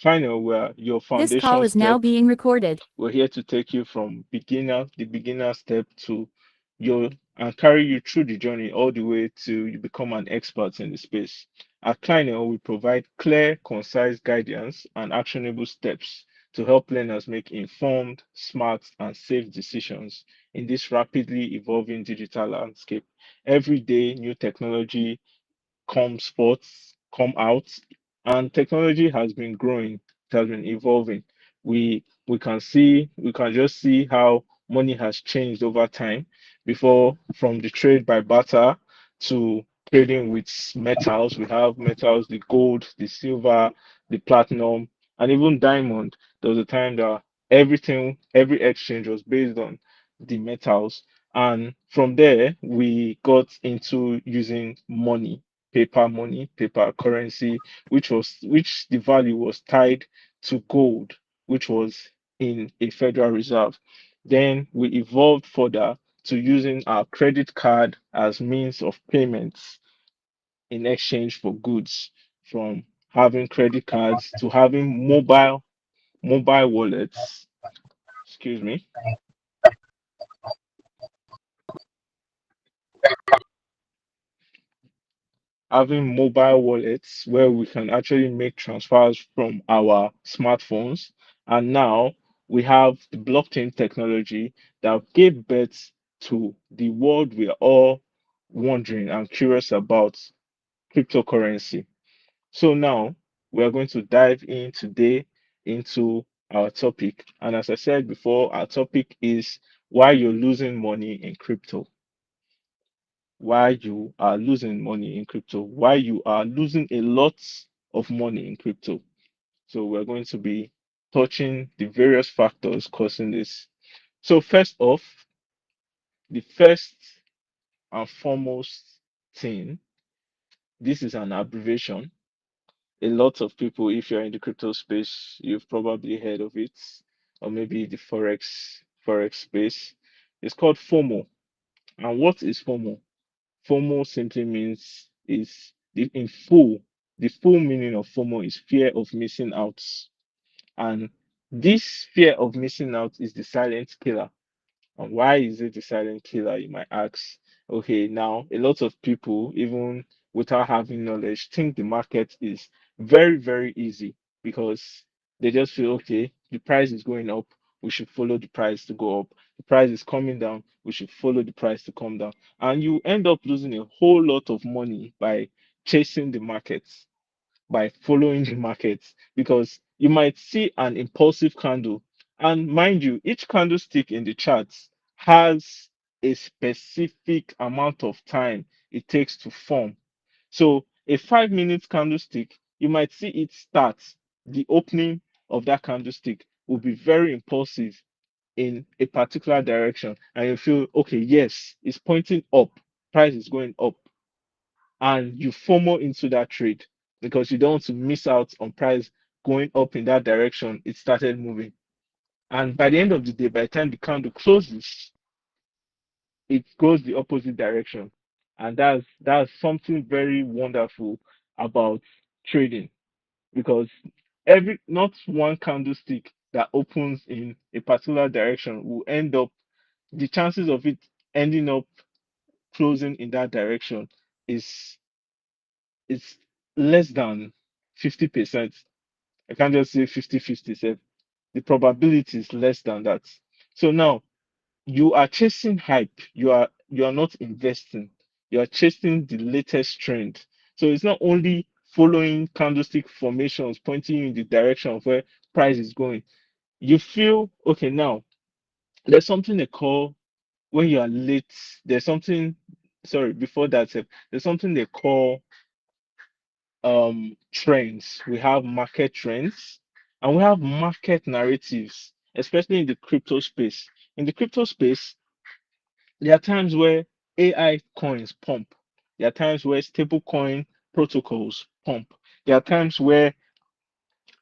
Final, where your This call foundation is now step. being recorded. We're here to take you from the beginner step to your and carry you through the journey all the way to you become an expert in the space. At Kleiner, we provide clear, concise guidance and actionable steps to help learners make informed, smart, and safe decisions in this rapidly evolving digital landscape. Every day, new technology comes forth, come out, and technology has been growing, it has been evolving. We can just see how money has changed over time. Before, from the trade by barter to trading with metals, we have metals, the gold, the silver, the platinum, and even diamond. There was a time that every exchange was based on the metals. And from there, we got into using money, paper currency, which the value was tied to gold, which was in a Federal Reserve. Then we evolved further to using our credit card as means of payments in exchange for goods, from having credit cards to having mobile wallets. Excuse me. Having mobile wallets where we can actually make transfers from our smartphones. And now we have the blockchain technology that gave birth to the world we are all wondering and curious about, cryptocurrency. So now we are going to dive in today into our topic. And as I said before, our topic is why you're losing money in crypto, why you are losing money in crypto, why you are losing a lot of money in crypto. So we're going to be touching the various factors causing this. So first off, the first and foremost thing, this is an abbreviation. A lot of people, if you're in the crypto space, you've probably heard of it, or maybe the forex space. It's called FOMO. And what is FOMO? FOMO simply means is the full meaning of FOMO is fear of missing out. And this fear of missing out is the silent killer. And why is it the silent killer, you might ask? Okay, now a lot of people, even without having knowledge, think the market is very, very easy because they just feel, okay, the price is going up, we should follow the price to go up. The price is coming down, we should follow the price to come down. And you end up losing a whole lot of money by chasing the markets, by following the markets, because you might see an impulsive candle. And mind you, each candlestick in the charts has a specific amount of time it takes to form. So a 5 minute candlestick, you might see it start. The opening of that candlestick will be very impulsive in a particular direction, and you feel, okay, yes, it's pointing up, price is going up, and you FOMO into that trade because you don't want to miss out on price going up in that direction. It started moving. And by the end of the day, by the time the candle closes, it goes the opposite direction. And that's something very wonderful about trading, because every not one candlestick that opens in a particular direction will end up, the chances of it ending up closing in that direction is is less than 50%. I can't just say 50-50. The probability is less than that. So now you are chasing hype. You are not investing. You are chasing the latest trend. So it's not only following candlestick formations pointing you in the direction of where price is going. You feel, okay, now there's something they call, when you are late, there's something, sorry, before that, there's something they call trends. We have market trends and we have market narratives, especially in the crypto space. In the crypto space, there are times where AI coins pump. There are times where stablecoin protocols pump. There are times where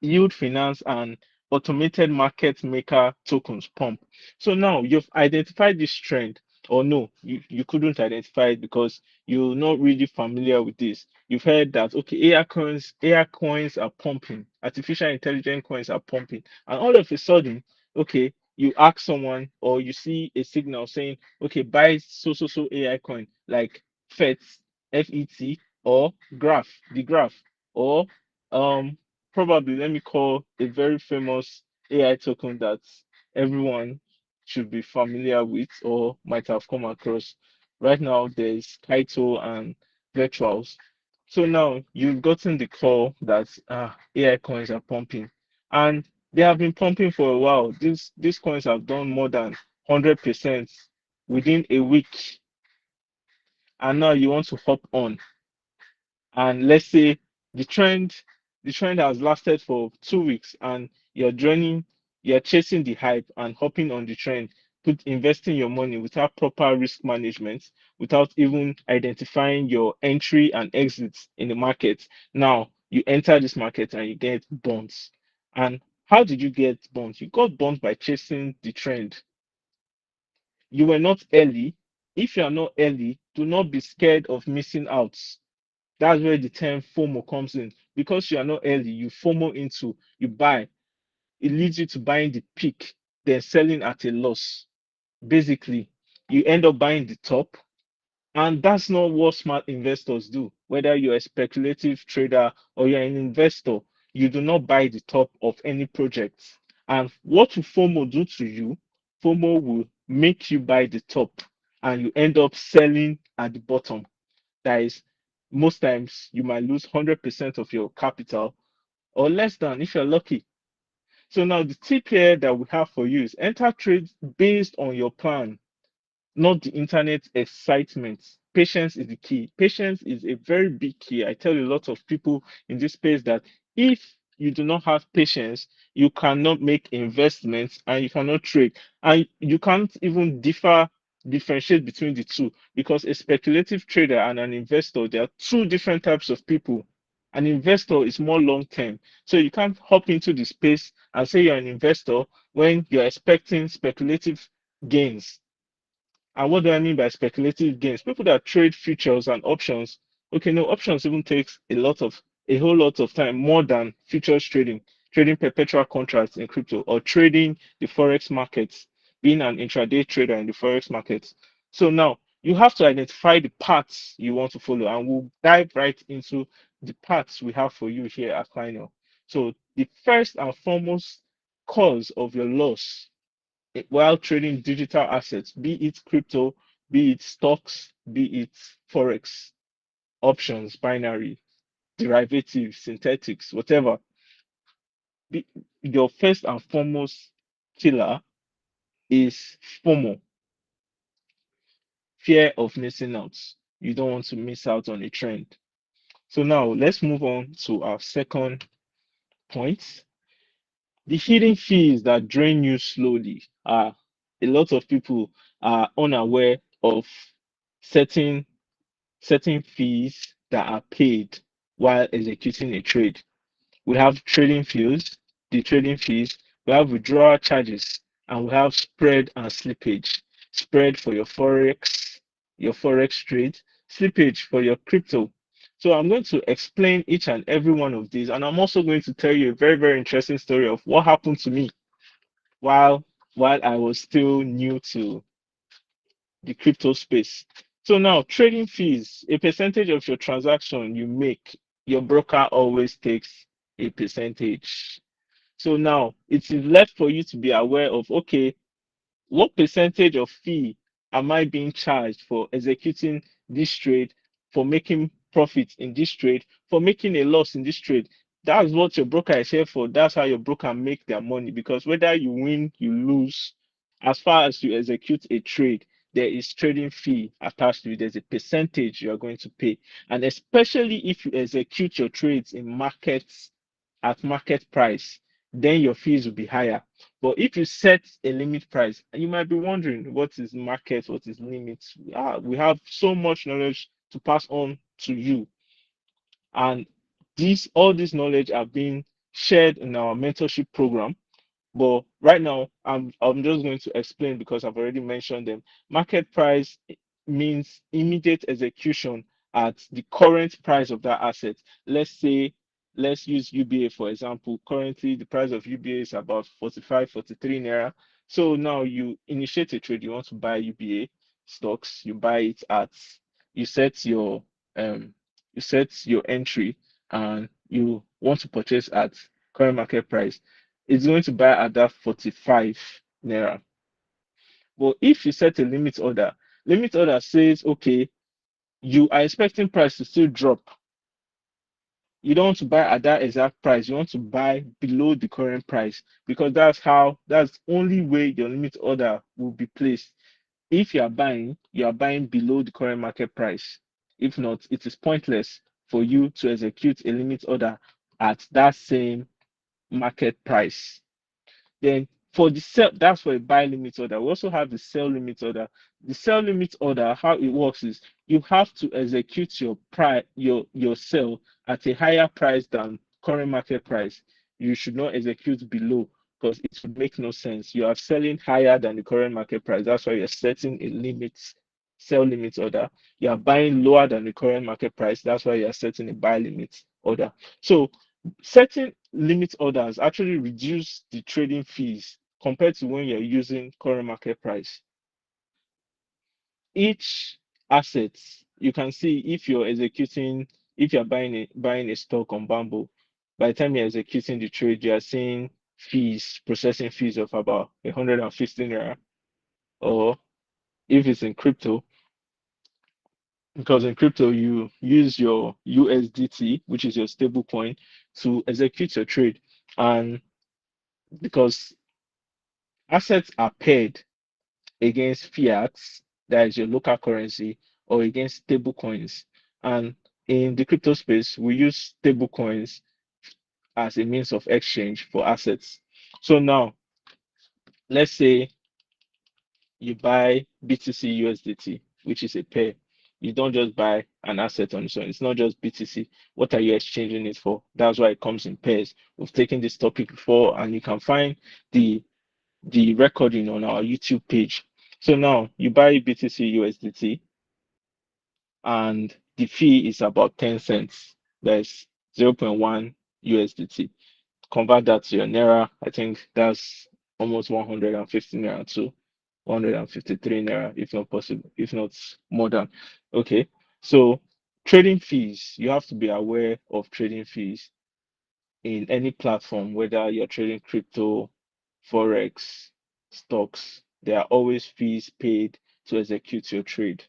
yield finance and automated market maker tokens pump. So now you've identified this trend. Or no, you couldn't identify it because you're not really familiar with this. You've heard that okay, AI coins are pumping, artificial intelligence coins are pumping, and all of a sudden, okay, you ask someone or you see a signal saying, okay, buy so AI coin like FET or the graph, or um probably let me call a very famous AI token that everyone should be familiar with or might have come across. Right now, there's Kaito and Virtuals. So now you've gotten the call that AI coins are pumping, and they have been pumping for a while. These coins have done more than 100% within a week, and now you want to hop on, and let's say the trend the trend has lasted for 2 weeks, and you're chasing the hype and hopping on the trend, put investing your money without proper risk management, without even identifying your entry and exits in the market. Now you enter this market and you get bonds. And how did you get bonds? You got bonds by chasing the trend. You were not early. If you are not early, do not be scared of missing out. That's where the term FOMO comes in. Because you are not early, you FOMO into, you buy. It leads you to buying the peak, then selling at a loss. Basically, you end up buying the top, and that's not what smart investors do. Whether you're a speculative trader or you're an investor, you do not buy the top of any project. And what will FOMO do to you? FOMO will make you buy the top, and you end up selling at the bottom. That is, most times you might lose 100% of your capital or less than if you're lucky. So now the tip here that we have for you is enter trades based on your plan, not the internet excitement. Patience is the key. Patience is a very big key. I tell a lot of people in this space that if you do not have patience, you cannot make investments and you cannot trade. And you can't even differentiate between the two, because a speculative trader and an investor, they are two different types of people. An investor is more long term. So you can't hop into the space and say you're an investor when you're expecting speculative gains. And what do I mean by speculative gains? People that trade futures and options. Okay, no, options even takes a whole lot of time more than futures trading, trading perpetual contracts in crypto or trading the forex markets, being an intraday trader in the forex markets. So now you have to identify the paths you want to follow, and we'll dive right into the paths we have for you here at Final. So the first and foremost cause of your loss while trading digital assets, be it crypto, be it stocks, be it forex, options, binary, derivatives, synthetics, whatever. Be, your first and foremost killer is FOMO, fear of missing out. You don't want to miss out on a trend. So now let's move on to our second point. The hidden fees that drain you slowly. A lot of people are unaware of certain certain fees that are paid while executing a trade. We have trading fees, the trading fees, we have withdrawal charges, and we have spread and slippage. Spread for your forex trade, slippage for your crypto. So I'm going to explain each and every one of these, and I'm also going to tell you a very, very interesting story of what happened to me while I was still new to the crypto space. So now trading fees, a percentage of your transaction you make, your broker always takes a percentage. So now it is left for you to be aware of, okay, what percentage of fee am I being charged for executing this trade, for making profit in this trade, for making a loss in this trade? That's what your broker is here for. That's how your broker make their money. Because whether you win, you lose, as far as you execute a trade, there is trading fee attached to it. There's a percentage you are going to pay. And especially if you execute your trades in markets at market price, then your fees will be higher. But if you set a limit price, you might be wondering what is market, what is limit. We have so much knowledge to pass on to you, and all this knowledge are being shared in our mentorship program. But right now, I'm just going to explain because I've already mentioned them. Market price means immediate execution at the current price of that asset. Let's say, let's use UBA for example. Currently, the price of UBA is about 45, 43 naira. So now you initiate a trade. You want to buy UBA stocks. You buy it at, you set your um, you set your entry, and you want to purchase at current market price. It's going to buy at that 45 naira. But if you set a limit order says, okay, you are expecting price to still drop. You don't want to buy at that exact price. You want to buy below the current price because that's the only way your limit order will be placed. If you are buying below the current market price. If not, it is pointless for you to execute a limit order at that same market price. Then for the sell, that's for a buy limit order. We also have the sell limit order. The sell limit order, how it works is you have to execute your price, your sell at a higher price than current market price. You should not execute below because it would make no sense. You are selling higher than the current market price. That's why you're setting a limit, sell limit order. You are buying lower than the current market price. That's why you're setting a buy limit order. So setting limit orders actually reduce the trading fees compared to when you're using current market price. Each asset, you can see if you're executing, if you're buying a stock on Bamboo, by the time you're executing the trade, you are seeing fees, processing fees of about 150 naira. Or if it's in crypto, because in crypto you use your USDT, which is your stable coin, to execute your trade. And because assets are paired against fiat, that is your local currency, or against stable coins. And in the crypto space, we use stable coins as a means of exchange for assets. So now, let's say you buy BTC USDT, which is a pair. You don't just buy an asset on its own. It's not just BTC. What are you exchanging it for? That's why it comes in pairs. We've taken this topic before, and you can find the recording on our YouTube page. So now you buy BTC USDT and the fee is about 10 cents. That's zero point 0.1 USDT. Convert that to your Naira. I think that's almost 150 Naira to 153 Naira, if not possible, if not more than. Okay. So trading fees, you have to be aware of trading fees in any platform, whether you're trading crypto, forex, stocks, there are always fees paid to execute your trade.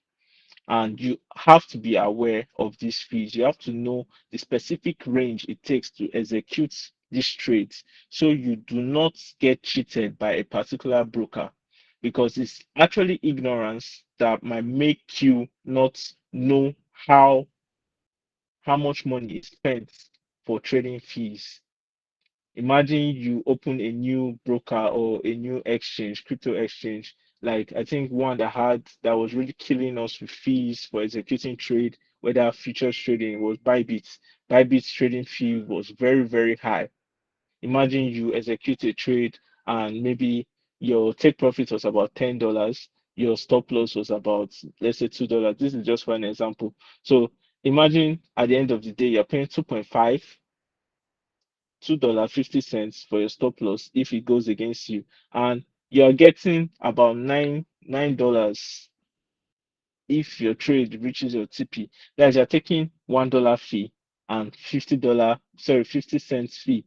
And you have to be aware of these fees. You have to know the specific range it takes to execute these trades so you do not get cheated by a particular broker because it's actually ignorance that might make you not know how much money is spent for trading fees. Imagine you open a new broker or a new exchange, crypto exchange. Like I think one that was really killing us with fees for executing trade, whether futures trading was Bybit. Bybit's trading fee was very, very high. Imagine you execute a trade and maybe your take profit was about $10, your stop loss was about let's say $2. This is just for an example. So imagine at the end of the day you're paying 2.5 $2.50 for your stop loss if it goes against you, and you're getting about $9 if your trade reaches your TP. That's you're taking $1 fee and sorry, 50 cents fee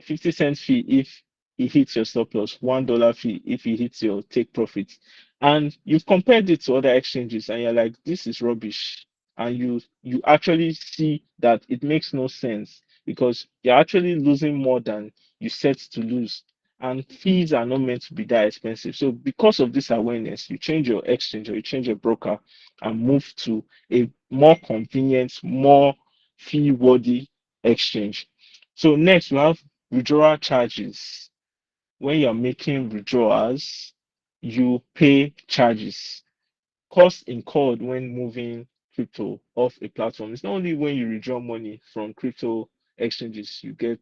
50 cents fee if it hits your stop loss, $1 fee if it hits your take profit. And you've compared it to other exchanges and you're like, this is rubbish. And you actually see that it makes no sense because you're actually losing more than you set to lose. And fees are not meant to be that expensive. So because of this awareness, you change your exchange or you change your broker and move to a more convenient, more fee worthy exchange. So next we have withdrawal charges. When you're making withdrawals, you pay charges. Costs incurred when moving crypto off a platform. It's not only when you withdraw money from crypto exchanges, you get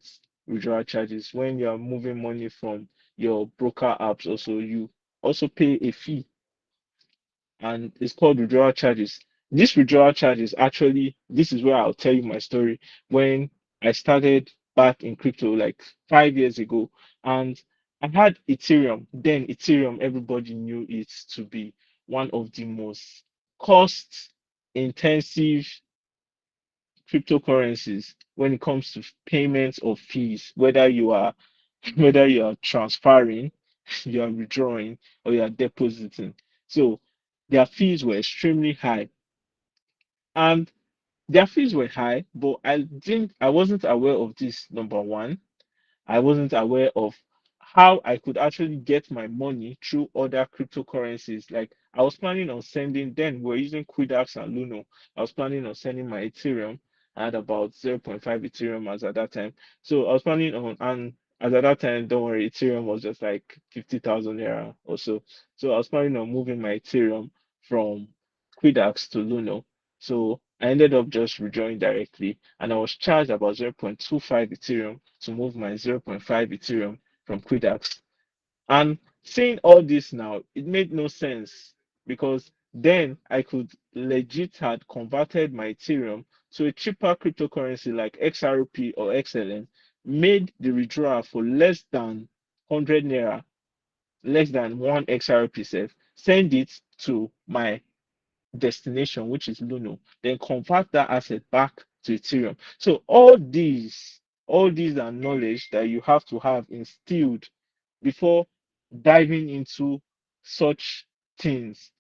withdrawal charges. When you are moving money from your broker apps, also you also pay a fee, and it's called withdrawal charges. This withdrawal charges actually, this is where I'll tell you my story. When I started back in crypto like 5 years ago, and I had Ethereum. Then Ethereum, everybody knew it to be one of the most cost intensive cryptocurrencies when it comes to payments of fees, whether you are whether you are transferring, you are withdrawing, or you are depositing. So their fees were extremely high. And their fees were high, but I wasn't aware of this, number one. I wasn't aware of how I could actually get my money through other cryptocurrencies. Like I was planning on sending, then we're using Quidax and Luno. I was planning on sending my Ethereum. I had about zero point 0.5 Ethereum as at that time. So I was planning on, and as at that time, don't worry, Ethereum was just like 50,000 naira or so. So I was planning on moving my Ethereum from Quidax to Luno. So I ended up just withdrawing directly, and I was charged about 0.25 Ethereum to move my zero point 0.5 Ethereum from Quidax. And seeing all this now, it made no sense because then I could legit had converted my Ethereum to a cheaper cryptocurrency like XRP or XLM, made the withdrawal for less than 100 naira, less than one XRP set, send it to my destination, which is Luno, then convert that asset back to Ethereum. So all these are knowledge that you have to have instilled before diving into such things.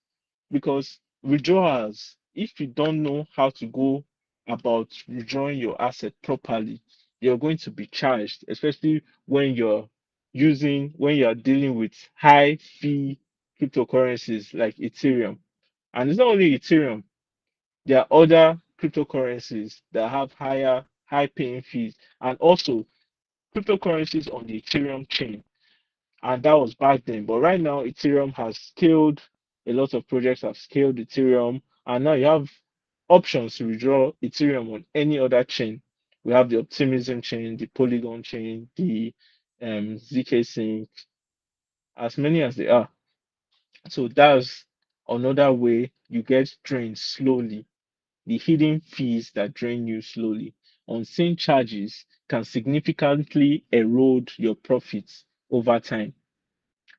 Because withdrawals, if you don't know how to go about withdrawing your asset properly, you're going to be charged, especially when you're dealing with high fee cryptocurrencies like Ethereum. And it's not only Ethereum, there are other cryptocurrencies that have high paying fees, and also cryptocurrencies on the Ethereum chain. And that was back then. But right now, Ethereum has scaled, a lot of projects have scaled Ethereum, and now you have options to withdraw Ethereum on any other chain. We have the Optimism chain, the Polygon chain, the ZK Sync, as many as they are. So that's another way you get drained slowly. The hidden fees that drain you slowly. Unseen charges can significantly erode your profits over time.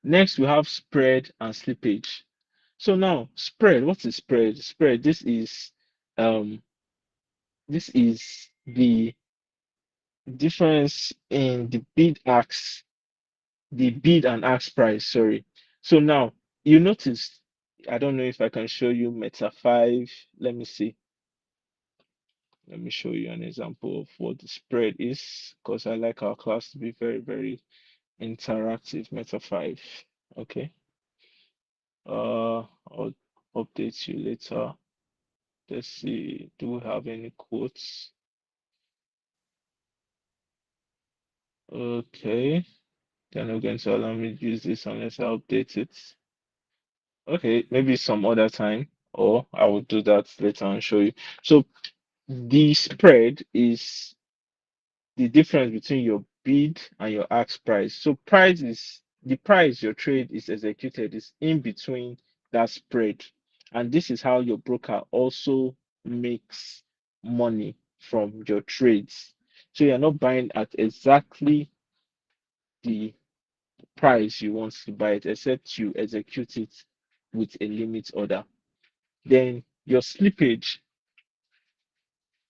Next, we have spread and slippage. So now, spread, what is spread? Spread, um this is the difference in the bid and ask price, sorry. So now you notice, I don't know if I can show you Meta 5. Let me see. Let me show you an example of what the spread is, because I like our class to be very, very interactive. Meta 5. Okay. I'll update you later. Let's see. Do we have any quotes? Okay. They're not going to allow me to use this unless I update it. Okay, maybe some other time, or I will do that later and show you. So the spread is the difference between your bid and your ask price. So price is the price your trade is executed is in between that spread. And this is how your broker also makes money from your trades. So you're not buying at exactly the price you want to buy it, except you execute it with a limit order. Then your slippage,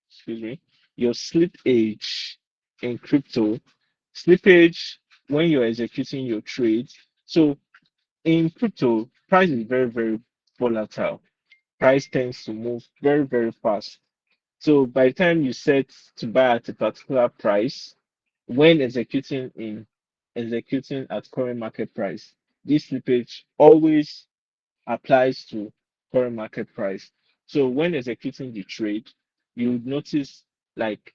excuse me, your slippage in crypto, slippage when you're executing your trades. So in crypto, price is very, very volatile. Price tends to move very, very fast. So by the time you set to buy at a particular price, when executing at current market price, this slippage always applies to current market price. So when executing the trade, you would notice like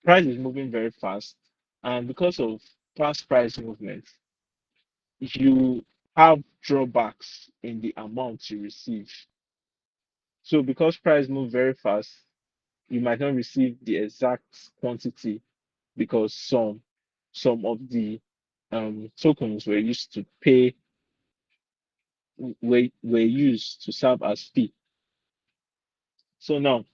price is moving very fast, and because of fast price movement, you have drawbacks in the amount you receive. So because price move very fast, you might not receive the exact quantity because some of the tokens were used to pay were used to serve as fee. So now,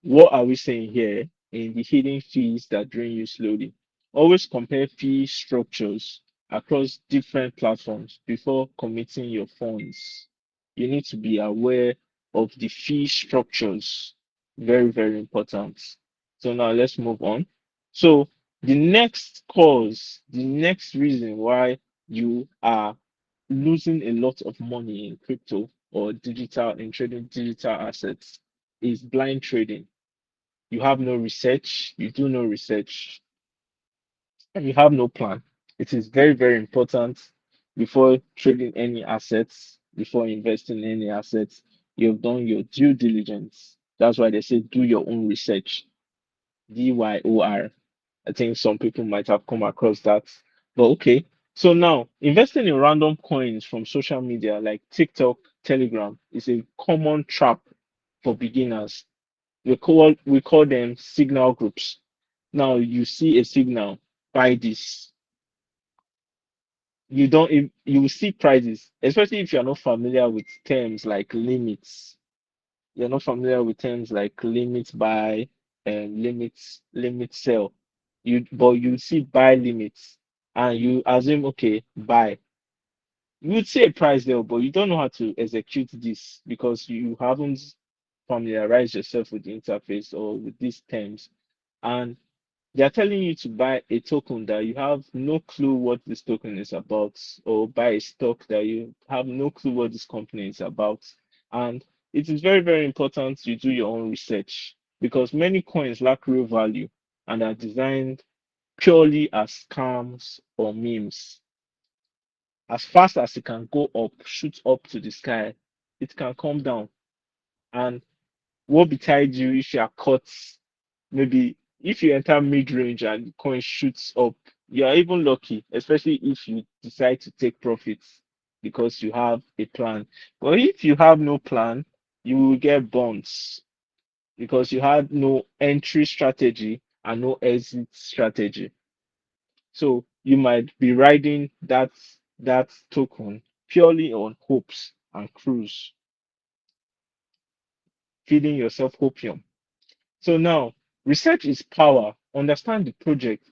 what are we saying here in the hidden fees that drain you slowly? Always compare fee structures across different platforms before committing your funds. You need to be aware of the fee structures. Very, very important. So now let's move on. So the next cause, the next reason why you are losing a lot of money in crypto or digital in trading digital assets is blind trading. You have no research, you do no research, and you have no plan. It is very, very important before trading any assets, before investing in any assets, you've done your due diligence. That's why they say do your own research. DYOR. I think some people might have come across that. But okay. So now investing in random coins from social media like TikTok, Telegram is a common trap for beginners. We call them signal groups. Now you see a signal, buy this. You don't you will see prices, especially if you're not familiar with terms like limits. You're not familiar with terms like limit buy and limit sell. You see buy limits and you assume okay, buy. You would see a price there, but you don't know how to execute this because you haven't familiarized yourself with the interface or with these terms. And they're telling you to buy a token that you have no clue what this token is about, or buy a stock that you have no clue what this company is about. And it is very, very important you do your own research because many coins lack real value and are designed purely as scams or memes. As fast as it can go up, shoot up to the sky, it can come down. And what betide you if you are caught? Maybe if you enter mid range and the coin shoots up, you are even lucky, especially if you decide to take profits because you have a plan. But if you have no plan, you will get bonds because you had no entry strategy and no exit strategy. So you might be riding that token purely on hopes and cruise, feeding yourself hopium. So now, research is power. Understand the project,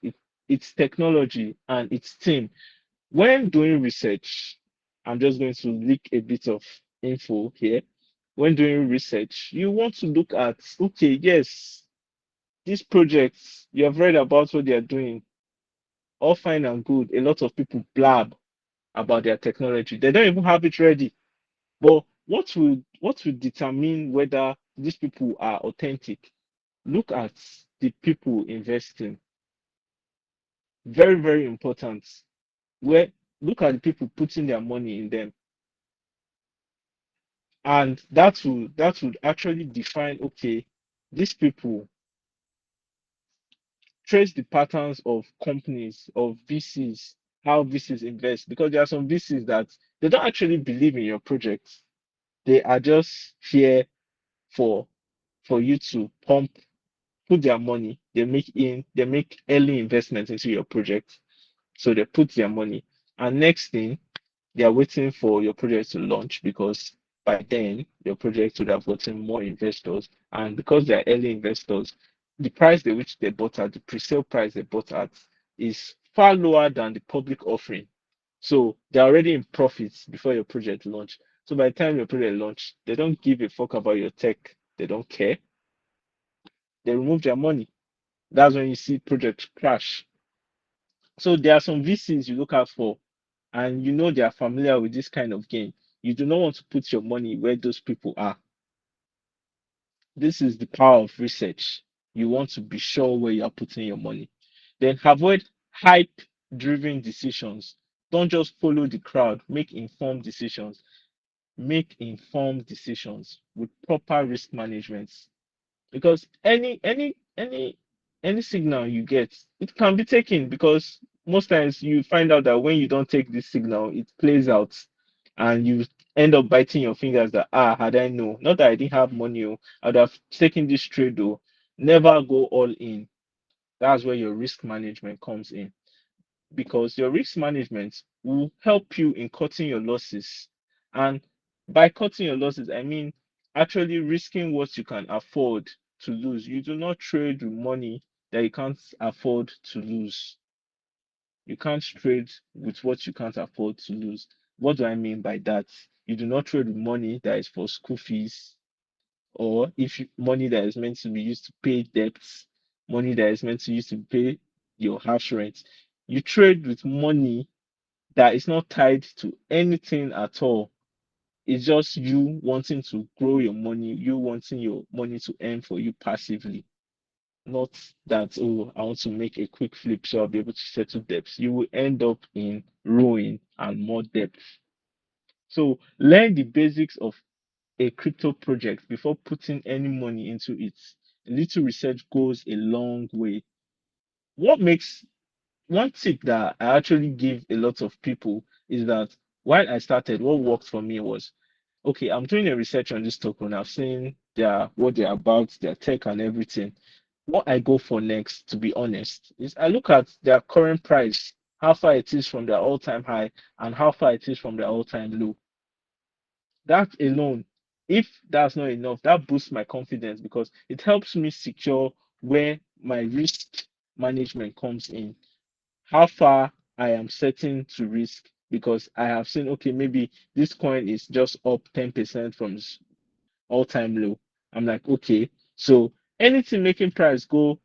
its technology, and its team. When doing research, I'm just going to leak a bit of info here. When doing research, you want to look at, okay, yes, these projects, you have read about what they are doing, all fine and good. A lot of people blab about their technology. They don't even have it ready. But what will determine whether these people are authentic? Look at the people investing. Very, very important. Where look at the people putting their money in them. And that would actually define, okay, these people trace the patterns of companies, of VCs, how VCs invest. Because there are some VCs that they don't actually believe in your project. They are just here for you to put their money. They make early investments into your project. So they put their money. And next thing, they are waiting for your project to launch because by then your project would have gotten more investors. And because they are early investors, the price at which they bought at, the pre-sale price they bought at, is far lower than the public offering. So they're already in profits before your project launch. So by the time your project launch, they don't give a fuck about your tech. They don't care. They remove their money. That's when you see projects crash. So there are some VCs you look out for, and you know they are familiar with this kind of game. You do not want to put your money where those people are. This is the power of research. You want to be sure where you are putting your money. Then avoid hype driven decisions. Don't just follow the crowd. Make informed decisions. Make informed decisions with proper risk management. Because any signal you get, it can be taken because most times you find out that when you don't take this signal, it plays out and you end up biting your fingers that had I known, not that I didn't have money, I'd have taken this trade though. Never go all in. That's where your risk management comes in. because your risk management will help you in cutting your losses. And by cutting your losses, I mean actually risking what you can afford to lose. You do not trade with money that you can't afford to lose. You can't trade with what you can't afford to lose. What do I mean by that? You do not trade with money that is for school fees, or if money that is meant to be used to pay debts, money that is meant to use to pay your house rent. You trade with money that is not tied to anything at all. It's just you wanting to grow your money, you wanting your money to earn for you passively. Not that, oh, I want to make a quick flip so I'll be able to settle debts. You will end up in ruin and more debt. So learn the basics of a crypto project before putting any money into it. A little research goes a long way. What makes one tip that I actually give a lot of people is that while I started, what worked for me was, okay, I'm doing a research on this token. I've seen what they're about, their tech and everything. What I go for next, to be honest, is I look at their current price, how far it is from their all-time high and how far it is from their all-time low. That alone, if that's not enough, that boosts my confidence because it helps me secure where my risk management comes in, how far I am setting to risk, because I have seen, okay, maybe this coin is just up 10% from its all-time low. I'm like, okay, so anything making price go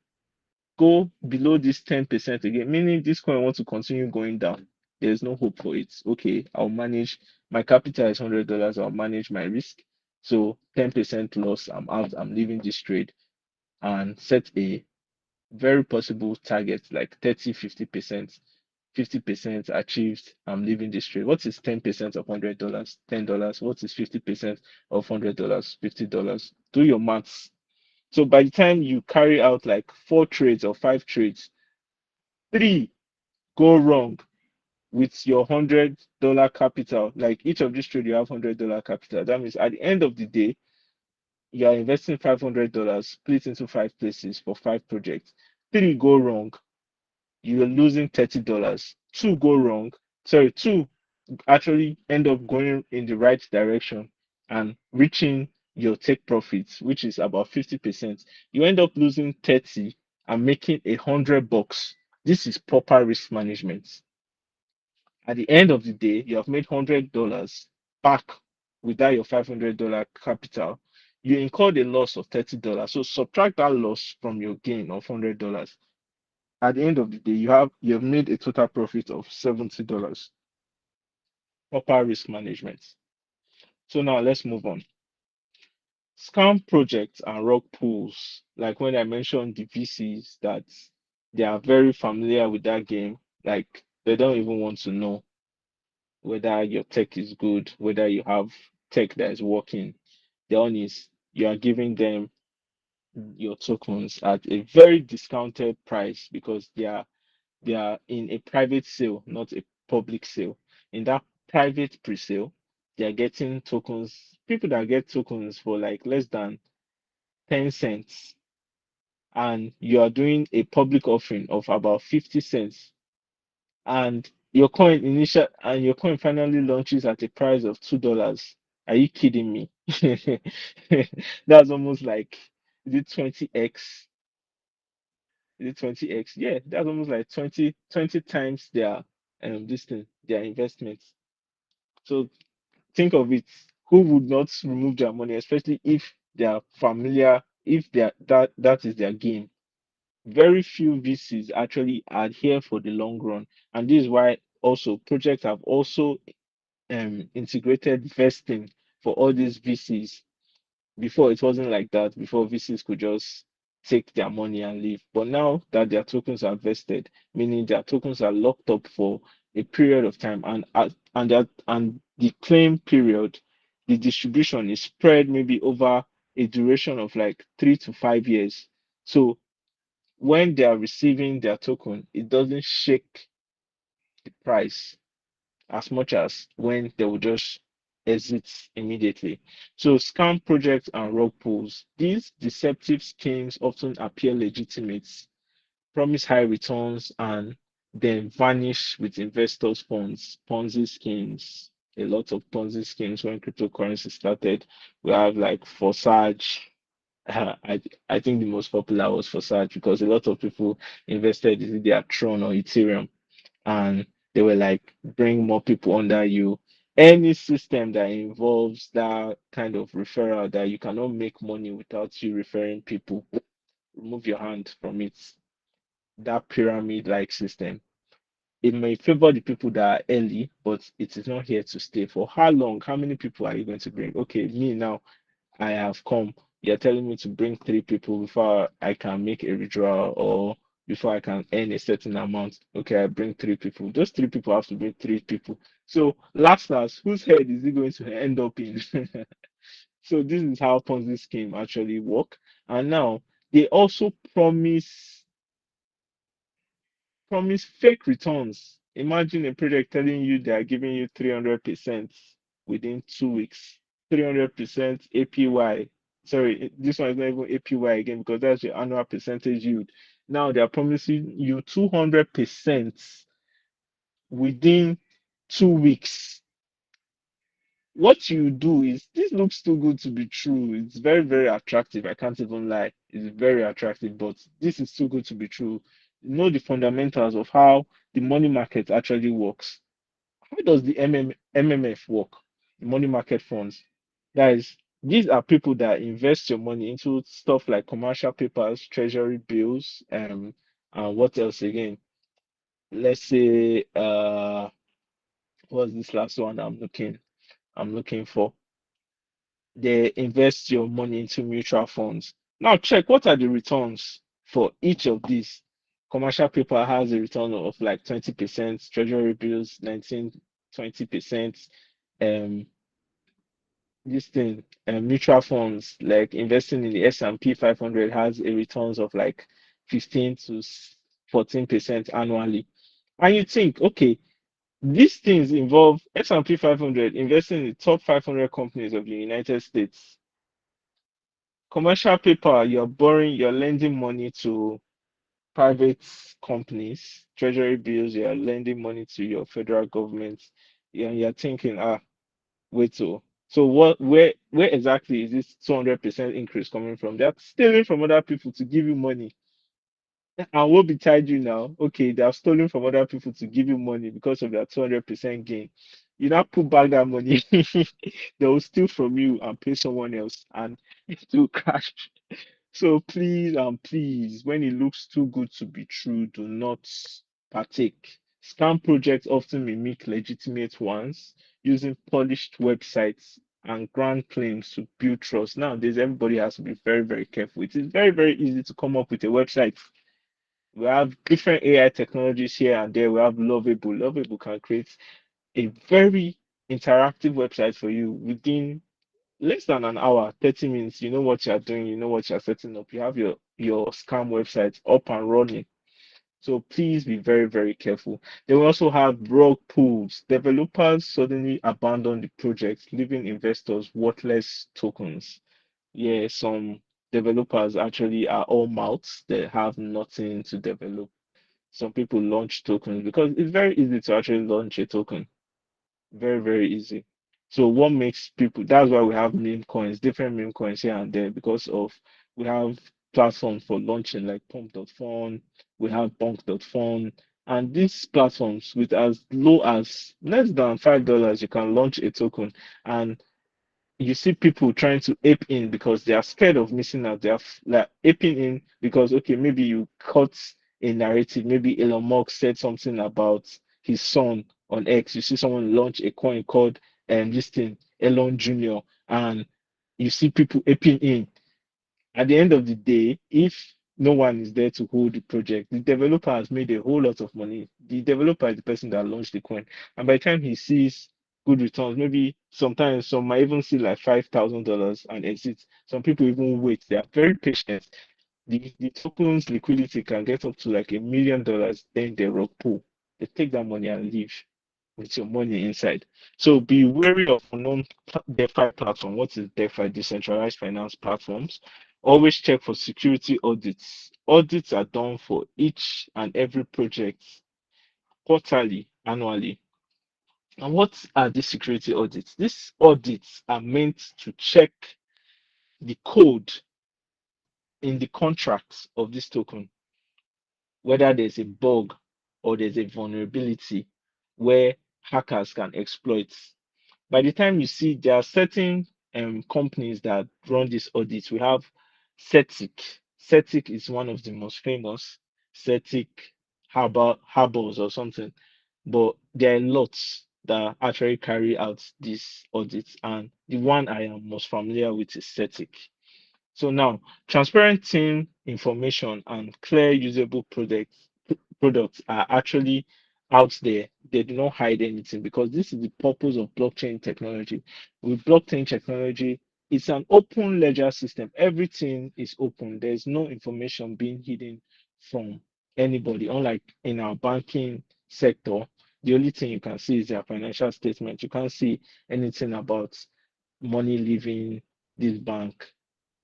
below this 10% again, meaning this coin wants to continue going down. There's no hope for it. Okay, I'll manage my capital is $100. I'll manage my risk. So 10% loss, I'm out, I'm leaving this trade, and set a very possible target like 30, 50%. 50% achieved, I'm leaving this trade. What is 10% of $100? $10. What is 50% of $100? $50. Do your maths. So by the time you carry out like 4 trades or 5 trades, 3 go wrong with your $100 capital. Like each of these trade, you have $100 capital. That means at the end of the day, you are investing $500 split into 5 places for 5 projects. 3 go wrong, you are losing $30. 2 go wrong, sorry, 2 actually end up going in the right direction and reaching your take profits, which is about 50%. You end up losing 30 and making $100. This is proper risk management. At the end of the day, you have made $100 back without your $500 capital. You incurred a loss of $30. So subtract that loss from your gain of $100. At the end of the day, you have made a total profit of $70. Proper risk management. So now let's move on. Scam projects and rug pulls. Like when I mentioned the VCs that they are very familiar with that game, like they don't even want to know whether your tech is good, whether you have tech that is working. The one is you are giving them your tokens at a very discounted price because they are in a private sale, not a public sale. In that private pre-sale, they are getting tokens, people that get tokens for like less than 10 cents, and you are doing a public offering of about 50 cents, and your coin finally launches at a price of $2. Are you kidding me? That's almost like, is it 20x? Is it 20x? Yeah, that's almost like 20 times their this thing, their investments. So think of it. Who would not remove their money, especially if they are familiar, if they are, that is their game? Very few VCs actually adhere for the long run, and this is why also projects have also integrated vesting for all these VCs. Before it wasn't like that. Before VCs could just take their money and leave. But now that their tokens are vested, meaning their tokens are locked up for a period of time, and the claim period, the distribution is spread maybe over a duration of like 3 to 5 years. So when they are receiving their token, it doesn't shake the price as much as when they will just exit immediately. So scam projects and rug pulls. These deceptive schemes often appear legitimate, promise high returns, and then vanish with investors' funds, Ponzi schemes, a lot of Ponzi schemes when cryptocurrency started. We have like Forsage. I think the most popular was Forsage because a lot of people invested in their Tron or Ethereum, and they were like, bring more people under you. Any system that involves that kind of referral that you cannot make money without you referring people, remove your hand from it. That pyramid like system, it may favor the people that are early, but it is not here to stay. For how long? How many people are you going to bring? Okay, me now, I have come. You're telling me to bring three people before I can make a withdrawal or before I can earn a certain amount. Okay, I bring three people. Those three people have to bring three people. So last, whose head is it going to end up in? So this is how Ponzi scheme actually work. And now they also promise fake returns. Imagine a project telling you they are giving you 300% within 2 weeks. 300% APY. Sorry, this one is not even APY again because that's your annual percentage yield. Now they are promising you 200% within 2 weeks. What you do is this looks too good to be true. It's very, very attractive. I can't even lie. It's very attractive, but this is too good to be true. You know the fundamentals of how the money market actually works. How does the MMF work? The money market funds. Guys, these are people that invest your money into stuff like commercial papers, treasury bills, and what else again? Let's say what's this last one I'm looking for? They invest your money into mutual funds. Now check what are the returns for each of these. Commercial paper has a return of like 20%, treasury bills 19, 20%. Um, this thing, mutual funds like investing in the S&P 500 has a returns of like 15 to 14% annually. And you think, okay, these things involve S&P 500 investing in the top 500 companies of the United States. Commercial paper, you're lending money to private companies, treasury bills, you're lending money to your federal government. You're thinking, wait, so where exactly is this 200% increase coming from? They're stealing from other people to give you money. And what betide you now? Okay, they have stolen from other people to give you money because of their 200% gain. You now put back that money, they will steal from you and pay someone else, and it will crash. So please, when it looks too good to be true, do not partake. Scam projects often mimic legitimate ones using polished websites and grand claims to build trust. Nowadays, everybody has to be very, very careful. It is very, very easy to come up with a website. We have different AI technologies here and there. We have Lovable. Lovable can create a very interactive website for you within less than an hour, 30 minutes. You know what you're doing, you know what you're setting up. You have your scam website up and running. So please be very, very careful. They will also have rug pulls. Developers suddenly abandon the project, leaving investors worthless tokens. Yeah, some developers actually are all mouths. They have nothing to develop. Some people launch tokens because it's very easy to actually launch a token. Very, very easy. So what makes people, that's why we have meme coins, different meme coins here and there, because of we have platforms for launching like Pump.fun, we have Bonk.fun, and these platforms with as low as less than $5, you can launch a token. And you see people trying to ape in because they are scared of missing out. They are like aping in because okay, maybe you caught a narrative. Maybe Elon Musk said something about his son on X. You see someone launch a coin called this thing Elon Jr. and you see people aping in. At the end of the day, if no one is there to hold the project, the developer has made a whole lot of money. The developer is the person that launched the coin. And by the time he sees good returns, maybe sometimes some might even see like $5,000 and exit. Some people even wait. They are very patient. The token's liquidity can get up to like $1 million, then they rock pull. They take that money and leave with your money inside. So be wary of unknown DeFi platform. What is DeFi? Decentralized finance platforms. Always check for security audits. Audits are done for each and every project. quarterly, annually. And what are these security audits? These audits are meant to check the code in the contracts of this token, whether there's a bug or there's a vulnerability where hackers can exploit. By the time you see, there are certain companies that run these audits. We have Cetic. Cetic is one of the most famous. Cetic Harbors or something. But there are lots that actually carry out these audits, and the one I am most familiar with is Cetic. So now, transparent team information and clear usable products are actually out there. They do not hide anything because this is the purpose of blockchain technology. With blockchain technology, it's an open ledger system. Everything is open. There's no information being hidden from anybody. Unlike in our banking sector, the only thing you can see is their financial statement. You can't see anything about money leaving this bank,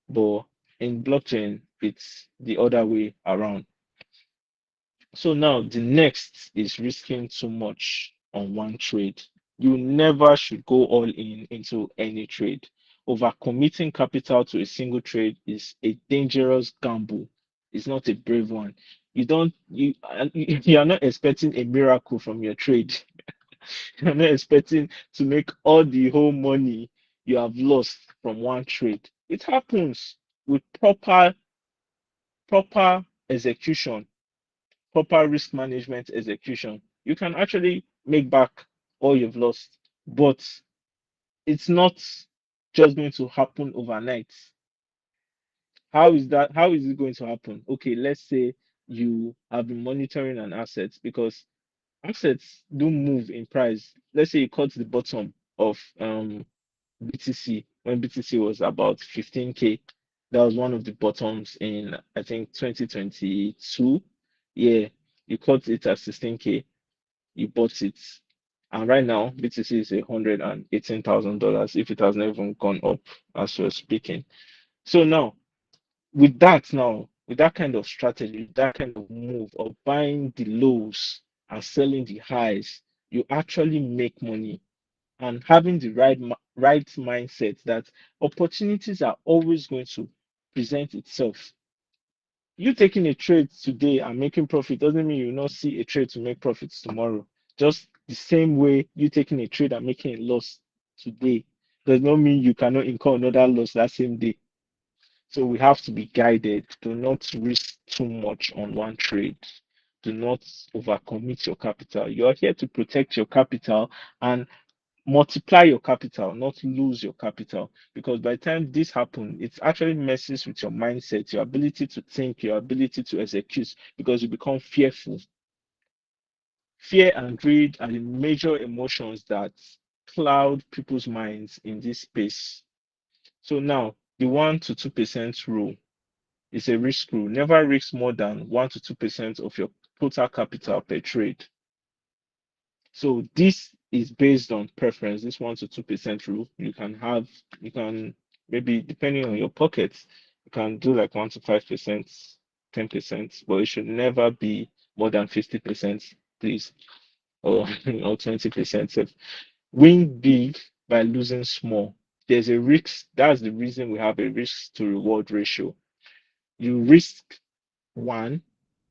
but in blockchain, it's the other way around. So now the next is risking too much on one trade. You never should go all in into any trade. Overcommitting capital to a single trade is a dangerous gamble. It's not a brave one. You don't you are not expecting a miracle from your trade. You're not expecting to make all the whole money you have lost from one trade. It happens with proper execution, proper risk management execution. You can actually make back all you've lost, but it's not just going to happen overnight. How is that? How is it going to happen? Okay, let's say you have been monitoring an asset because assets do move in price. Let's say you cut the bottom of BTC when BTC was about 15K. That was one of the bottoms in I think 2022. Yeah, you caught it at 16K, you bought it. And right now, BTC is $118,000 if it has not even gone up as we're speaking. So now, with that kind of strategy, that kind of move of buying the lows and selling the highs, you actually make money and having the right mindset that opportunities are always going to present itself. You taking a trade today and making profit doesn't mean you will not see a trade to make profits tomorrow. Just the same way you taking a trade and making a loss today does not mean you cannot incur another loss that same day. So we have to be guided. Do not risk too much on one trade. Do not overcommit your capital. You are here to protect your capital and multiply your capital, not lose your capital. Because by the time this happens, it actually messes with your mindset, your ability to think, your ability to execute, because you become fearful. Fear and greed are the major emotions that cloud people's minds in this space. So now, the 1 to 2% rule is a risk rule. Never risk more than 1 to 2% of your total capital per trade. So this is based on preference. This 1 to 2% rule. You can maybe depending on your pockets, you can do like 1 to 5%, 10%, but it should never be more than 50%, please, or or 20%. So win big by losing small. There's a risk. That's the reason we have a risk to reward ratio. You risk one,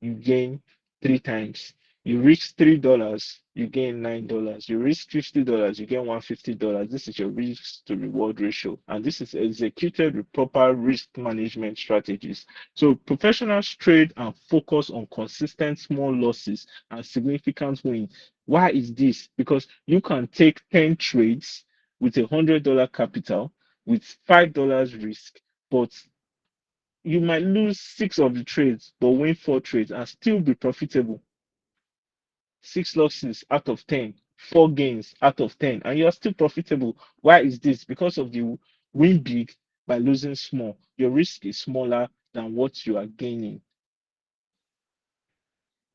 you gain three times. You risk $3, you gain $9. You risk $50, you gain $150. This is your risk to reward ratio, and this is executed with proper risk management strategies. So professionals trade and focus on consistent small losses and significant wins. Why is this? Because you can take 10 trades with $100 capital with $5 risk, but you might lose six of the trades, but win four trades and still be profitable. Six losses out of 10, four gains out of 10, and you are still profitable. Why is this? Because of the win big by losing small. Your risk is smaller than what you are gaining.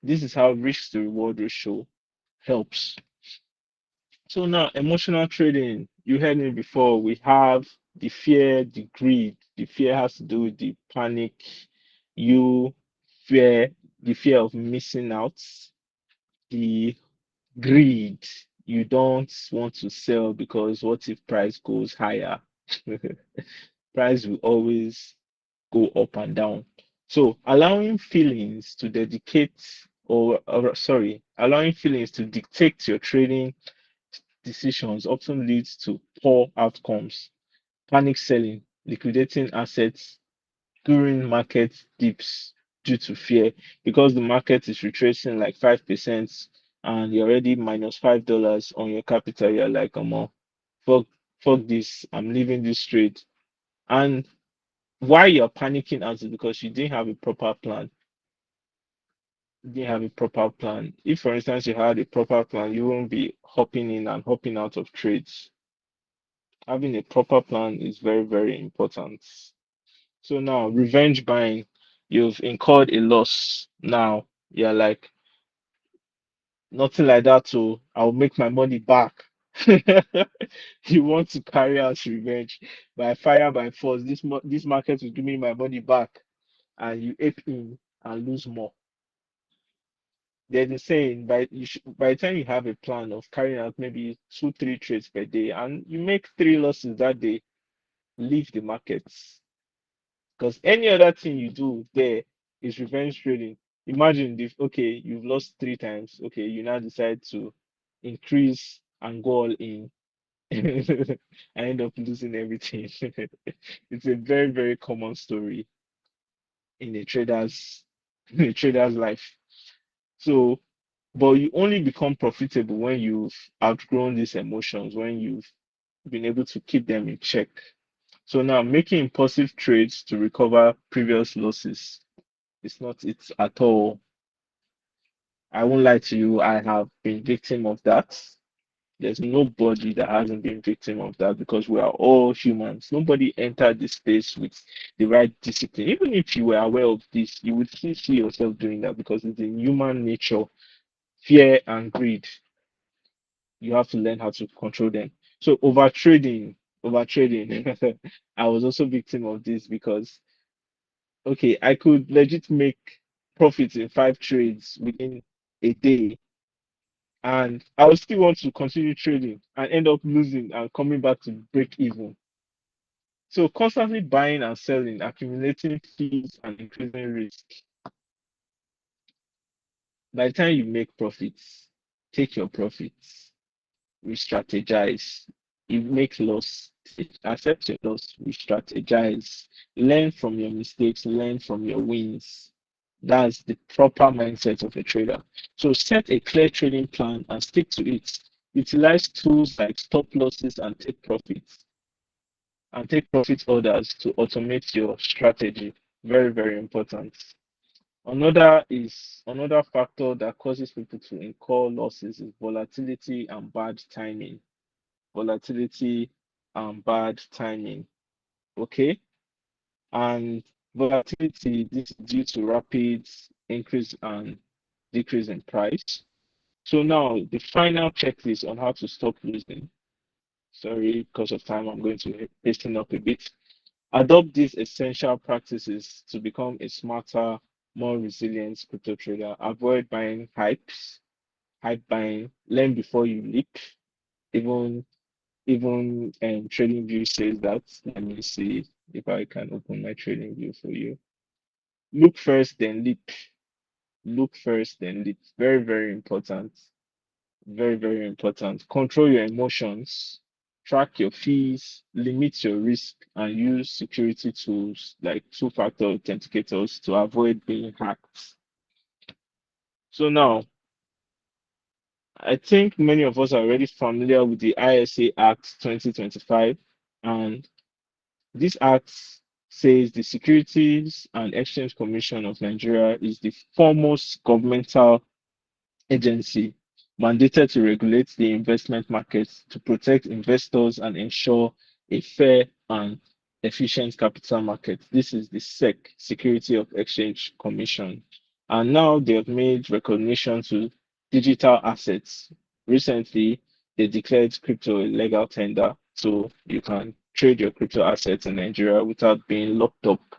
This is how risk to reward ratio helps. So now, emotional trading. You heard me before. We have the fear, the greed. The fear has to do with the panic. You fear the fear of missing out, the Greed. You don't want to sell because what if price goes higher? Price will always go up and down. So allowing feelings to dedicate or sorry, allowing feelings to dictate your trading decisions often leads to poor outcomes. Panic selling, liquidating assets during market dips due to fear because the market is retracing like 5% and you're already minus $5 on your capital. You're like, fuck, fuck this, I'm leaving this trade. And why you're panicking out is because you didn't have a proper plan. You didn't have a proper plan. If, for instance, you had a proper plan, you won't be hopping in and hopping out of trades. Having a proper plan is very, very important. So now, revenge buying, you've incurred a loss. Now, you're like, nothing like that, so I'll make my money back. You want to carry out revenge by fire by force. This market will give me my money back, and you ape in and lose more. There's a saying by the time you have a plan of carrying out maybe two, three trades per day, and you make three losses that day, leave the markets. Because any other thing you do there is revenge trading. Imagine if, okay, you've lost three times. Okay, you now decide to increase and go all in and end up losing everything. It's a very, very common story in a trader's in a trader's life. So, but you only become profitable when you've outgrown these emotions, when you've been able to keep them in check. So now making impulsive trades to recover previous losses. It's not it at all. I won't lie to you, I have been victim of that. There's nobody that hasn't been victim of that because we are all humans. Nobody entered this space with the right discipline. Even if you were aware of this, you would still see yourself doing that because it's in human nature. Fear and greed. You have to learn how to control them. So overtrading. I was also victim of this because okay, I could legit make profits in five trades within a day, and I would still want to continue trading and end up losing and coming back to break even. So constantly buying and selling, accumulating fees and increasing risk. By the time you make profits, take your profits, re-strategize. You make loss, accept your loss, re-strategize, learn from your mistakes, learn from your wins. That's the proper mindset of a trader. So set a clear trading plan and stick to it. Utilize tools like stop losses and take profit orders to automate your strategy. Very, very important. Another factor that causes people to incur losses is volatility and bad timing. Volatility and bad timing. Okay. And volatility, this is due to rapid increase and decrease in price. So now the final checklist on how to stop losing. Sorry, because of time, I'm going to hasten up a bit. Adopt these essential practices to become a smarter, more resilient crypto trader. Avoid buying hype buying. Learn before you leap. Even trading view says that. Let me see if I can open my trading view for you. Look first, then leap. Look first, then leap. Very, very important. Very, very important. Control your emotions, track your fees, limit your risk, and use security tools like two-factor authenticators to avoid being hacked. So now, I think many of us are already familiar with the ISA Act 2025, and this act says the Securities and Exchange Commission of Nigeria is the foremost governmental agency mandated to regulate the investment markets to protect investors and ensure a fair and efficient capital market. This is the SEC, Security of Exchange Commission. And now they have made recognition to digital assets. Recently, they declared crypto a legal tender, so you can trade your crypto assets in Nigeria without being locked up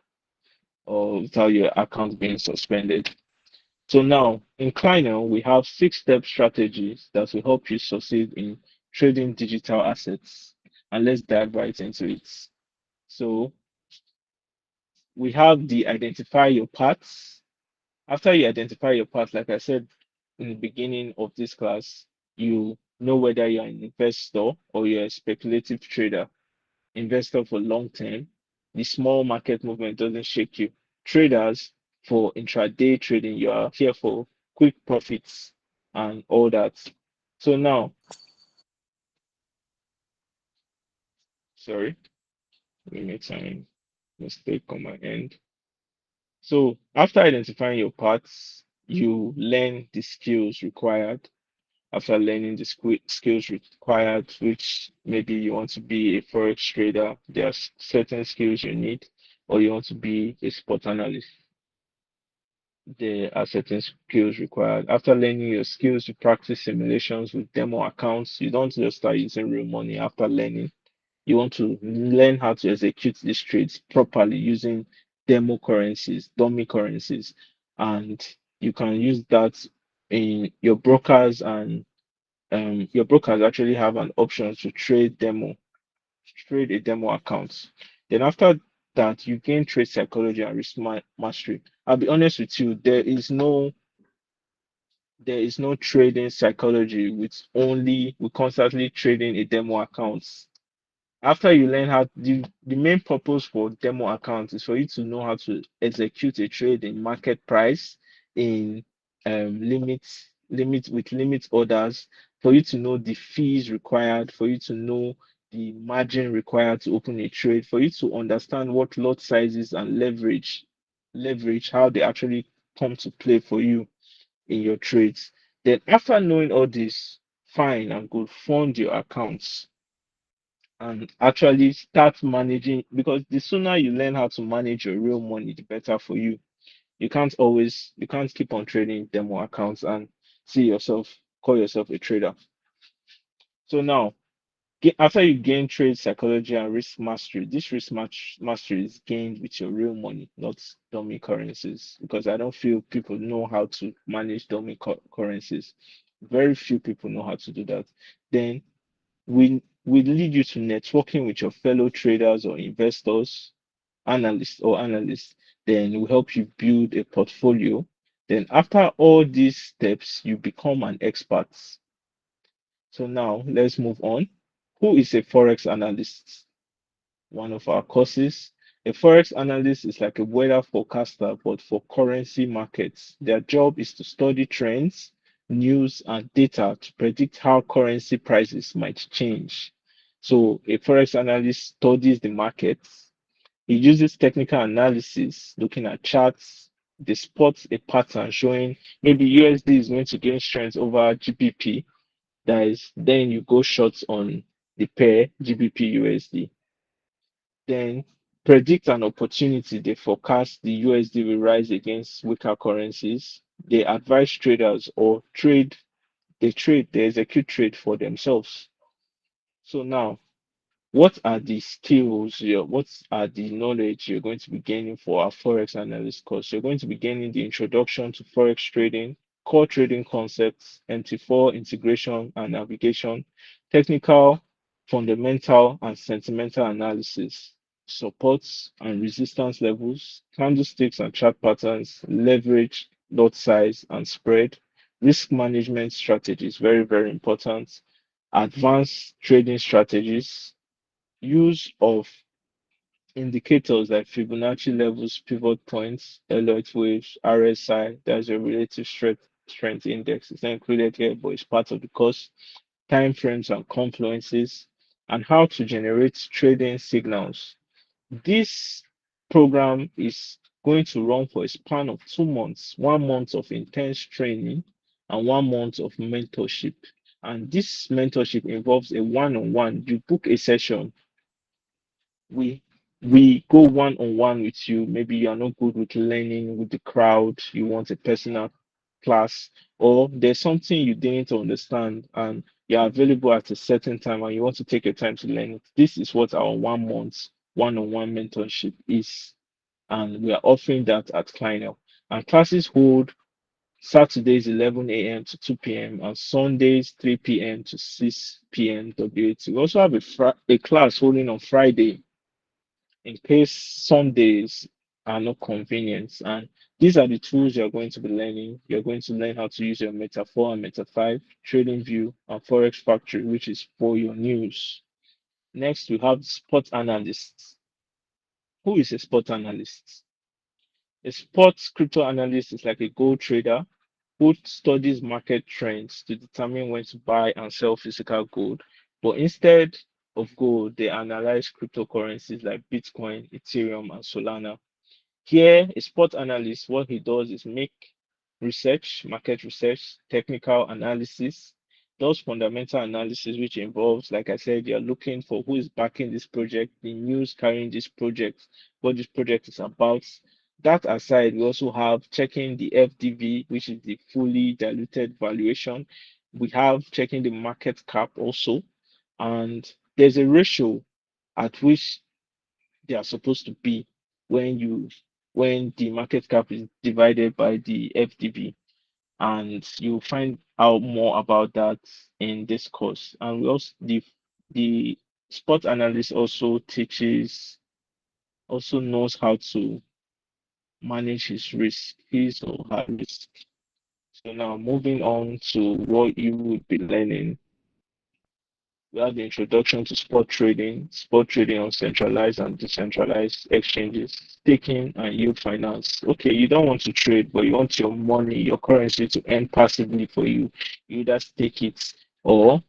or without your account being suspended. So now in Kleiner, we have 6-step strategies that will help you succeed in trading digital assets. And let's dive right into it. So we have the identify your paths. After you identify your path, like I said in the beginning of this class, you know whether you're an investor or you're a speculative trader. Investor for long term, the small market movement doesn't shake you. Traders for intraday trading, you are here for quick profits and all that. So now, sorry, we made some mistake on my end. So after identifying your paths, you learn the skills required. After learning the skills required, which maybe you want to be a forex trader, there are certain skills you need, or you want to be a spot analyst, there are certain skills required. After learning your skills, you practice simulations with demo accounts. You don't just start using real money after learning. You want to learn how to execute these trades properly using demo currencies, dummy currencies, and you can use that in your brokers, and your brokers actually have an option to trade a demo account. Then after that, you gain trade psychology and risk mastery. I'll be honest with you, there is no trading psychology with constantly trading a demo account. After you learn how the main purpose for demo accounts is for you to know how to execute a trade in market price, in limit orders, for you to know the fees required, for you to know the margin required to open a trade, for you to understand what lot sizes and leverage how they actually come to play for you in your trades. Then after knowing all this, fine and good, fund your accounts and actually start managing, because the sooner you learn how to manage your real money, the better for you. You can't keep on trading demo accounts and call yourself a trader. So now, after you gain trade psychology and risk mastery, this mastery is gained with your real money, not dummy currencies, because I don't feel people know how to manage dummy currencies. Very few people know how to do that. Then we lead you to networking with your fellow traders or investors, analysts. Then we help you build a portfolio. Then after all these steps, you become an expert. So now let's move on. Who is a forex analyst? One of our courses. A forex analyst is like a weather forecaster, but for currency markets. Their job is to study trends, news, and data to predict how currency prices might change. So a forex analyst studies the markets. He uses technical analysis, looking at charts. They spot a pattern showing maybe USD is going to gain strength over GBP. That is, then you go short on the pair GBP USD. Then predict an opportunity. They forecast the USD will rise against weaker currencies. They advise traders or they execute trade for themselves. So now, what are the knowledge you're going to be gaining for our Forex analyst course? You're going to be gaining the introduction to Forex trading, core trading concepts, MT4 integration and navigation, technical, fundamental, and sentimental analysis, supports and resistance levels, candlesticks and chart patterns, leverage, lot size, and spread, risk management strategies, very, very important, advanced trading strategies, use of indicators like Fibonacci levels, pivot points, Elliott waves, RSI, that's your relative strength index. It's not included here, but it's part of the course. Time frames and confluences, and how to generate trading signals. This program is going to run for a span of 2 months, 1 month of intense training and 1 month of mentorship. And this mentorship involves a one-on-one. You book a session, we we go one on one with you. Maybe you are not good with learning with the crowd, you want a personal class, or there's something you didn't understand and you're available at a certain time and you want to take your time to learn it. This is what our 1 month one-on-one mentorship is, and we are offering that at Kleinel. And classes hold Saturdays 11 a.m. to 2 p.m. and Sundays 3 p.m. to 6 p.m. WAT. We also have a class holding on Friday in case Sundays are not convenient. And these are the tools you're going to be learning. You're going to learn how to use your Meta 4 and Meta 5, TradingView, and Forex Factory, which is for your news. Next, we have spot analysts. Who is a spot analyst? A sports crypto analyst is like a gold trader who studies market trends to determine when to buy and sell physical gold. But instead of gold, they analyze cryptocurrencies like Bitcoin, Ethereum, and Solana. Here, a spot analyst, what he does is make research, market research, technical analysis, does fundamental analysis, which involves, like I said, you're looking for who is backing this project, the news carrying this project, what this project is about. That aside, we also have checking the FDV, which is the fully diluted valuation. We have checking the market cap also, and there's a ratio at which they are supposed to be when you when the market cap is divided by the FDB, and you'll find out more about that in this course. And we also the spot analyst also knows how to manage his risk, his or her risk. So now moving on to what you would be learning. We have the introduction to spot trading on centralized and decentralized exchanges, staking and yield finance. Okay, you don't want to trade, but you want your money, your currency to earn passively for you. You either stake it or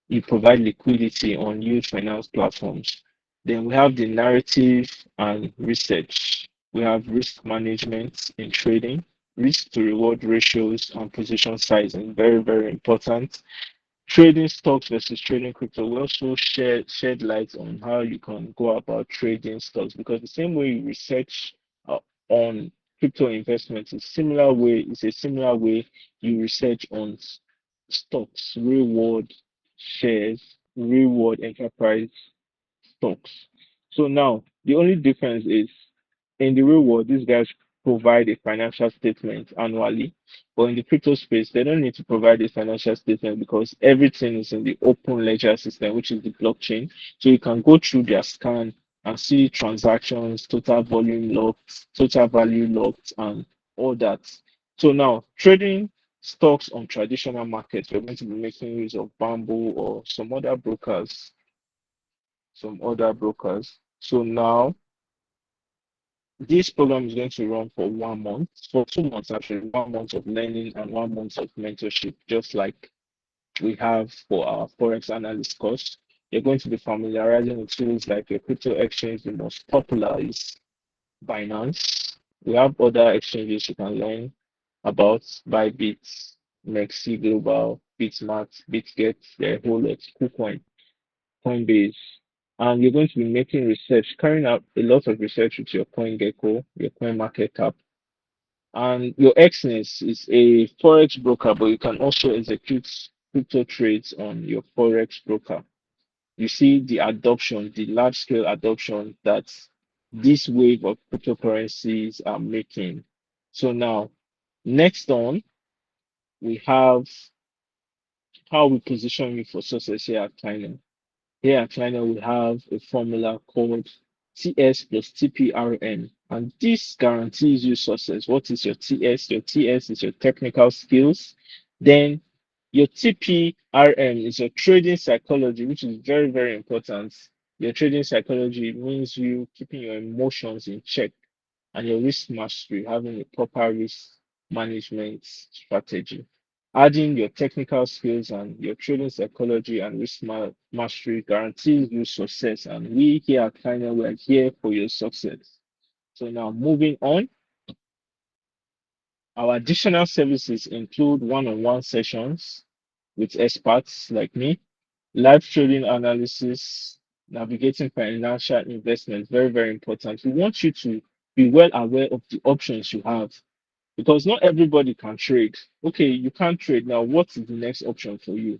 you provide liquidity on yield finance platforms. Then we have the narrative and research. We have risk management in trading, risk to reward ratios and position sizing. Very, very important. Trading stocks versus trading crypto. We also shed light on how you can go about trading stocks, because the same way you research on crypto investments is similar way it's a similar way you research on stocks, real world shares, real world enterprise stocks. So now the only difference is in the real world, these guys provide a financial statement annually, but in the crypto space, they don't need to provide a financial statement because everything is in the open ledger system, which is the blockchain. So you can go through their scan and see transactions, total volume locked, total value locked, and all that. So now trading stocks on traditional markets, we're going to be making use of Bamboo or some other brokers. So now this program is going to run for 1 month, for 2 months actually, 1 month of learning and 1 month of mentorship, just like we have for our Forex analyst course. You're going to be familiarizing with tools like your crypto exchange. The most popular is Binance. We have other exchanges you can learn about: Bybit, Mexi Global, Bitmart, Bitget, their whole lot, KuCoin, Coinbase. And you're going to be making research, carrying out a lot of research with your CoinGecko, your CoinMarketCap. And your Exness is a Forex broker, but you can also execute crypto trades on your Forex broker. You see the adoption, the large scale adoption that this wave of cryptocurrencies are making. So now, next on, we have how we position you for success here at China. Here at China, we have a formula called TS plus TPRM, and this guarantees you success. What is your TS? Your TS is your technical skills. Then your TPRM is your trading psychology, which is very, very important. Your trading psychology means you keeping your emotions in check, and your risk mastery, having a proper risk management strategy. Adding your technical skills and your trading psychology and risk mastery guarantees you success. And we here at China, we're here for your success. So now moving on, our additional services include one-on-one sessions with experts like me, live trading analysis, navigating financial investment, very, very important. We want you to be well aware of the options you have, because not everybody can trade. Okay, you can't trade. Now, what is the next option for you?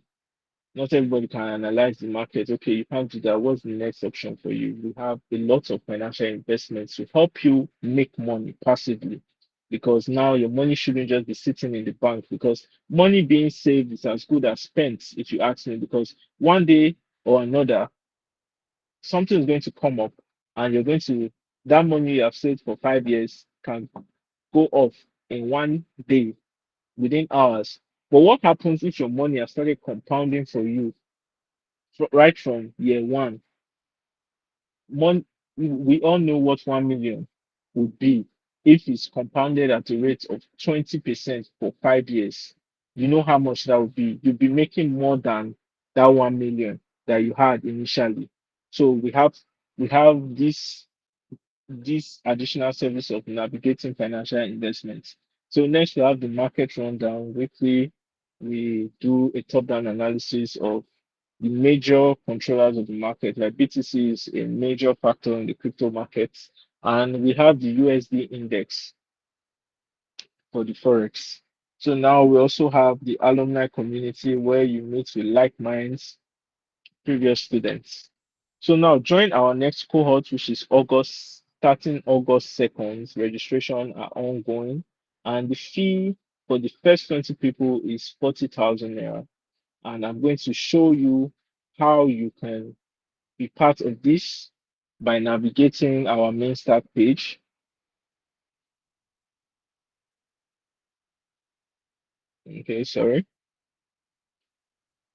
Not everybody can analyze the market. Okay, you can't do that. What's the next option for you? We have a lot of financial investments to help you make money passively. because now your money shouldn't just be sitting in the bank, because money being saved is as good as spent, if you ask me, because one day or another something is going to come up, and you're going to, that money you have saved for 5 years can go off in one day, within hours. But what happens if your money has started compounding for you right from year one? One, we all know what 1 million would be if it's compounded at a rate of 20% for 5 years. You know how much that would be. You'll be making more than that 1 million that you had initially. So we have this additional service of navigating financial investments. So next we have the market rundown. Weekly, we do a top-down analysis of the major controllers of the market. Like BTC is a major factor in the crypto markets, and we have the USD index for the forex. So now we also have the alumni community where you meet with like minds, previous students. So now join our next cohort, which is August, starting August 2nd. Registration are ongoing, and the fee for the first 20 people is 40,000 naira. And I'm going to show you how you can be part of this by navigating our main start page. Okay, sorry,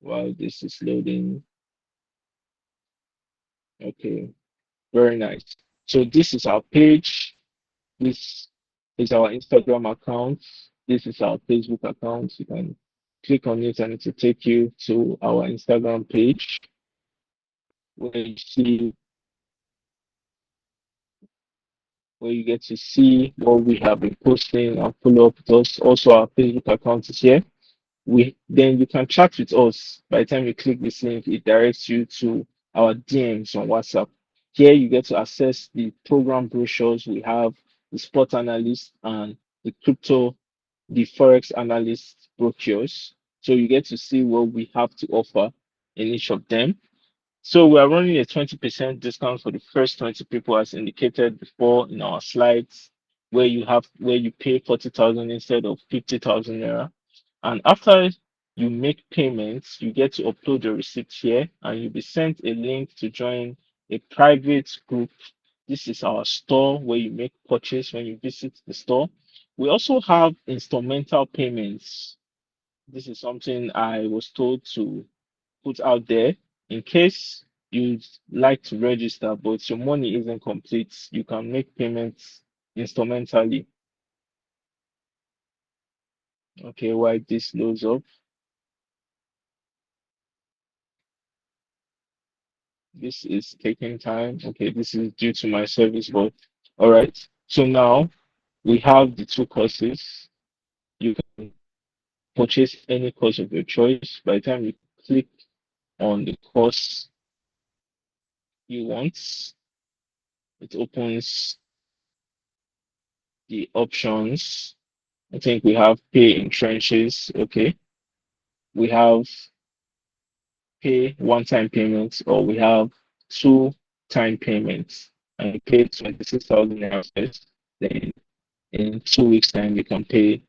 while this is loading. Okay, very nice. So this is our page. This is our Instagram account. This is our Facebook account. You can click on it and it will take you to our Instagram page where you see where you get to see what we have been posting and follow up with us. Also, our Facebook account is here. We then you can chat with us. By the time you click this link, it directs you to our DMs on WhatsApp. Here you get to access the program brochures. We have the spot analyst and the crypto, the forex analyst brochures. So you get to see what we have to offer in each of them. So we are running a 20% discount for the first 20 people, as indicated before in our slides, where you pay 40,000 instead of 50,000 naira. And after you make payments, you get to upload your receipt here, and you'll be sent a link to join a private group. This is our store where you make purchase when you visit the store. We also have instrumental payments. This is something I was told to put out there in case you'd like to register, but your money isn't complete. You can make payments instrumentally. Okay, while this loads up, this is taking time. Okay, this is due to my service, but all right. So now we have the two courses. You can purchase any course of your choice. By the time you click on the course you want, it opens the options. I think we have pay in trenches. Okay. We have pay one-time payments, or we have two-time payments. And you pay 26,000 naira first. Then in 2 weeks' time, you can pay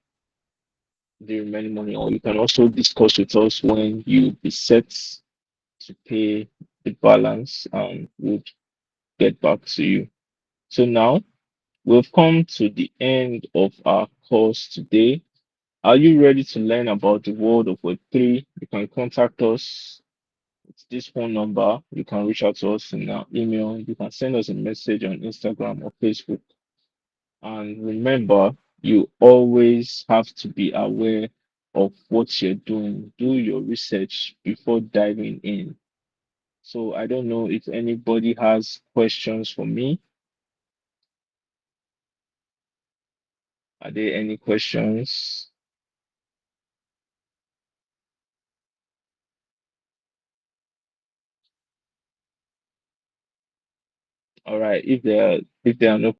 the remaining money, or you can also discuss with us when you be set to pay the balance, and we'll get back to you. So now we've come to the end of our course today. Are you ready to learn about the world of Web3? You can contact us. It's this phone number. You can reach out to us in our email. You can send us a message on Instagram or Facebook. And remember, you always have to be aware of what you're doing. Do your research before diving in. So I don't know if anybody has questions for me. Are there any questions? All right. If there are no